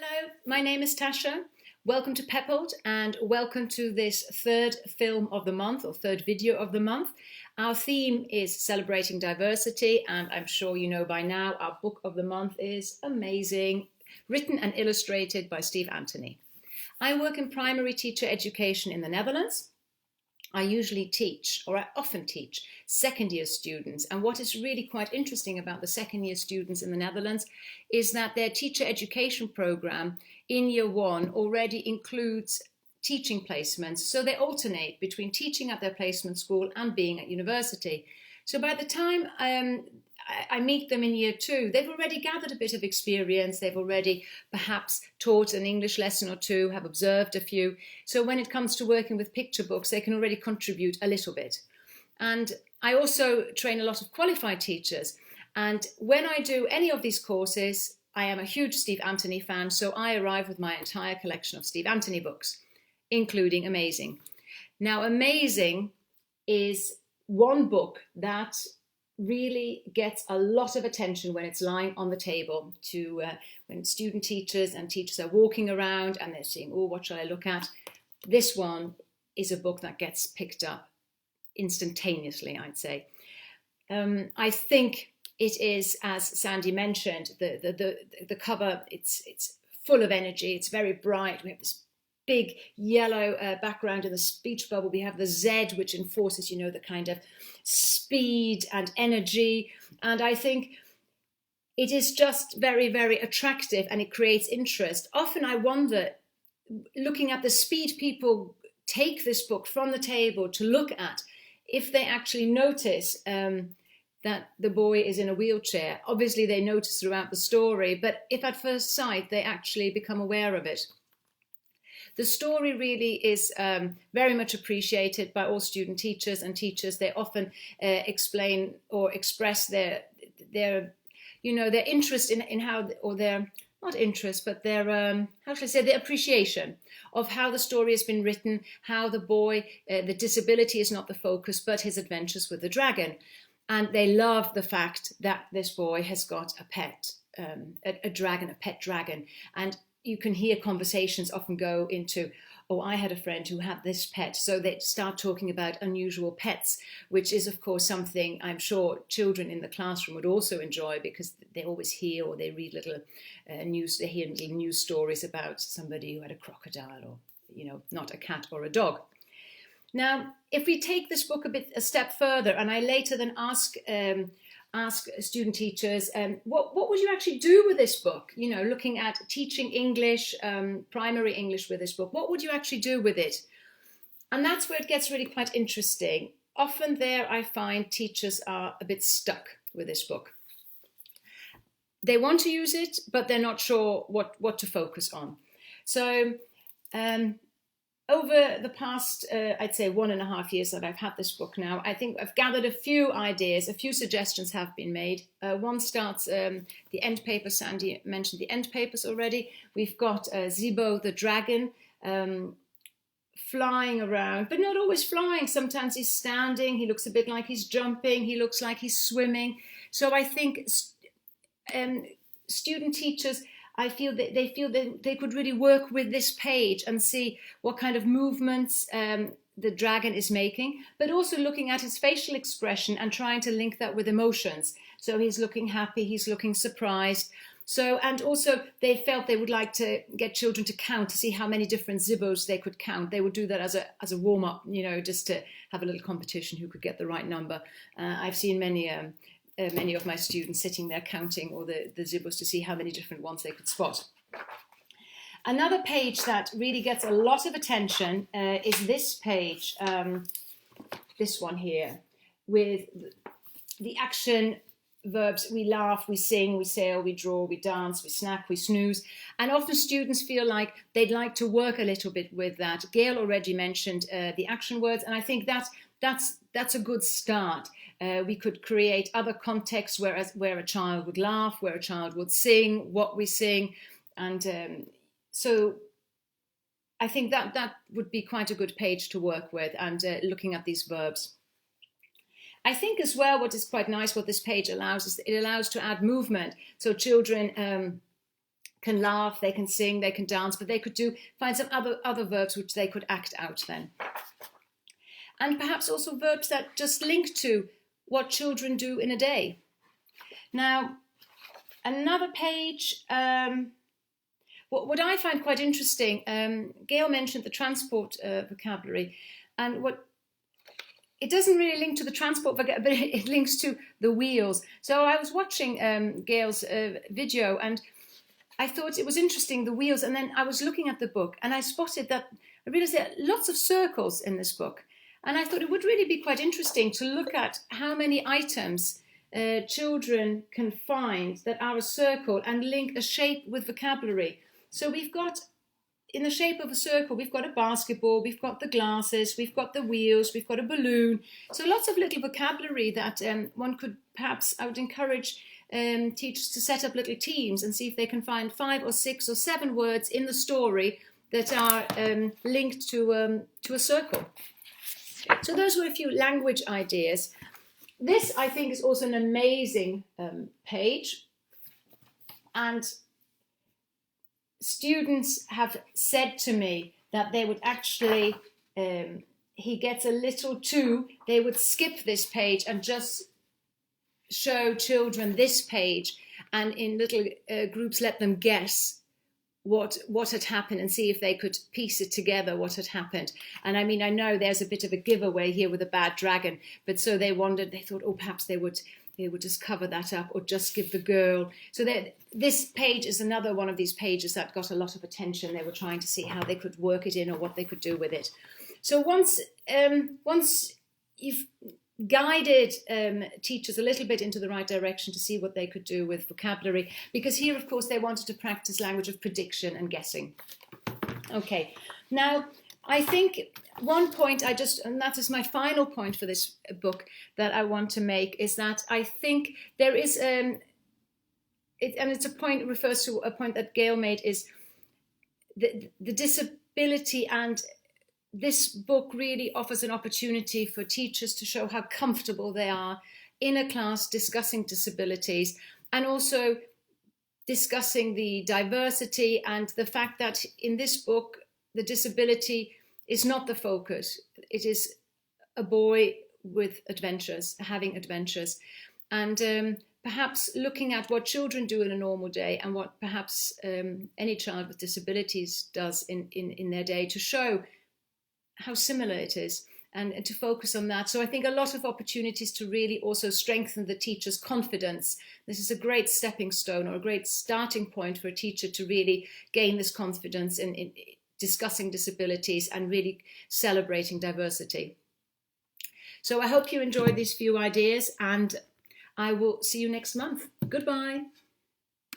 Hello, my name is Tatia. Welcome to PEPELT and welcome to this third film of the month or third video of the month. Our theme is celebrating diversity, and I'm sure you know by now our book of the month is amazing, written and illustrated by Steve Antony. I work in primary teacher education in the Netherlands. I usually teach, or I often teach, second year students. And what is really quite interesting about the second year students in the Netherlands is that their teacher education program in year one already includes teaching placements. So they alternate between teaching at their placement school and being at university. So by the time I meet them in year two, they've already gathered a bit of experience. They've already perhaps taught an English lesson or two, have observed a few. So when it comes to working with picture books, they can already contribute a little bit. And I also train a lot of qualified teachers. And when I do any of these courses, I am a huge Steve Antony fan. So I arrive with my entire collection of Steve Antony books, including Amazing. Now, Amazing is one book that really gets a lot of attention when it's lying on the table when student teachers and teachers are walking around and they're saying, oh, what shall I look at? This one is a book that gets picked up instantaneously, I'd say. I think it is, as Sandy mentioned, the cover, it's full of energy, it's very bright. We have this big yellow background in the speech bubble. We have the Z, which enforces, the kind of speed and energy. And I think it is just very, very attractive and it creates interest. Often I wonder, looking at the speed people take this book from the table to look at, if they actually notice that the boy is in a wheelchair. Obviously they notice throughout the story, but if at first sight they actually become aware of it. The story really is very much appreciated by all student teachers and teachers. They often explain or express their interest in how, or their, not interest, but their, their appreciation of how the story has been written, how the boy, the disability is not the focus, but his adventures with the dragon. And they love the fact that this boy has got a pet, a dragon, a pet dragon. And you can hear conversations often go into, oh, I had a friend who had this pet. So they start talking about unusual pets, which is, of course, something I'm sure children in the classroom would also enjoy, because they always hear or they read little news, they hear little news stories about somebody who had a crocodile or, not a cat or a dog. Now, if we take this book a step further, and I later then ask student teachers, what would you actually do with this book? Looking at teaching English, primary English with this book, what would you actually do with it? And that's where it gets really quite interesting. Often there I find teachers are a bit stuck with this book. They want to use it, but they're not sure what to focus on. So over the past, I'd say 1.5 years that I've had this book now, I think I've gathered a few ideas, a few suggestions have been made. One starts, the end paper, Sandy mentioned the end papers already. We've got Zibo the dragon flying around, but not always flying. Sometimes he's standing, he looks a bit like he's jumping, he looks like he's swimming. So I think student teachers, I feel that they could really work with this page and see what kind of movements the dragon is making, but also looking at his facial expression and trying to link that with emotions. So he's looking happy, he's looking surprised. So, and also they felt they would like to get children to count, to see how many different Zibos they could count. They would do that as a warm-up, just to have a little competition who could get the right number. I've seen many of my students sitting there counting all the Zibos to see how many different ones they could spot. Another page that really gets a lot of attention is this page, this one here, with the action verbs. We laugh, we sing, we sail, we draw, we dance, we snack, we snooze. And often students feel like they'd like to work a little bit with that. Gail already mentioned the action words, and I think that's a good start. We could create other contexts where a child would laugh, where a child would sing, what we sing. And so I think that would be quite a good page to work with, and looking at these verbs. I think as well what is quite nice, what this page allows, is it allows to add movement. So children can laugh, they can sing, they can dance, but they could find some other verbs which they could act out then. And perhaps also verbs that just link to what children do in a day. Now, another page, what I find quite interesting, Gail mentioned the transport vocabulary, and it doesn't really link to the transport vocabulary, but it links to the wheels. So I was watching Gail's video, and I thought it was interesting, the wheels, and then I was looking at the book, and I spotted that, I realized there are lots of circles in this book. And I thought it would really be quite interesting to look at how many items children can find that are a circle and link a shape with vocabulary. So we've got, in the shape of a circle, we've got a basketball, we've got the glasses, we've got the wheels, we've got a balloon. So lots of little vocabulary that one could perhaps, I would encourage teachers to set up little teams and see if they can find 5 or 6 or 7 words in the story that are linked to a circle. So those were a few language ideas. This, I think, is also an amazing page. And students have said to me that they would actually, he gets a little too, they would skip this page and just show children this page and in little groups let them guess what had happened and see if they could piece it together, what had happened. And I mean, I know there's a bit of a giveaway here with a bad dragon, but so they thought, oh, perhaps they would just cover that up or just give the girl. So this page is another one of these pages that got a lot of attention. They were trying to see how they could work it in or what they could do with it. So once you've guided teachers a little bit into the right direction to see what they could do with vocabulary, because here, of course, they wanted to practice language of prediction and guessing. Okay, now I think one point and that is my final point for this book that I want to make, is that I think there is, and it's a point, it refers to a point that Gail made, is the disability, and this book really offers an opportunity for teachers to show how comfortable they are in a class discussing disabilities, and also discussing the diversity and the fact that in this book, the disability is not the focus. It is a boy with adventures, having adventures, and perhaps looking at what children do in a normal day and what perhaps any child with disabilities does in their day, to show how similar it is, and to focus on that. So I think a lot of opportunities to really also strengthen the teacher's confidence. This is a great stepping stone or a great starting point for a teacher to really gain this confidence in discussing disabilities and really celebrating diversity. So I hope you enjoyed these few ideas, and I will see you next month. Goodbye.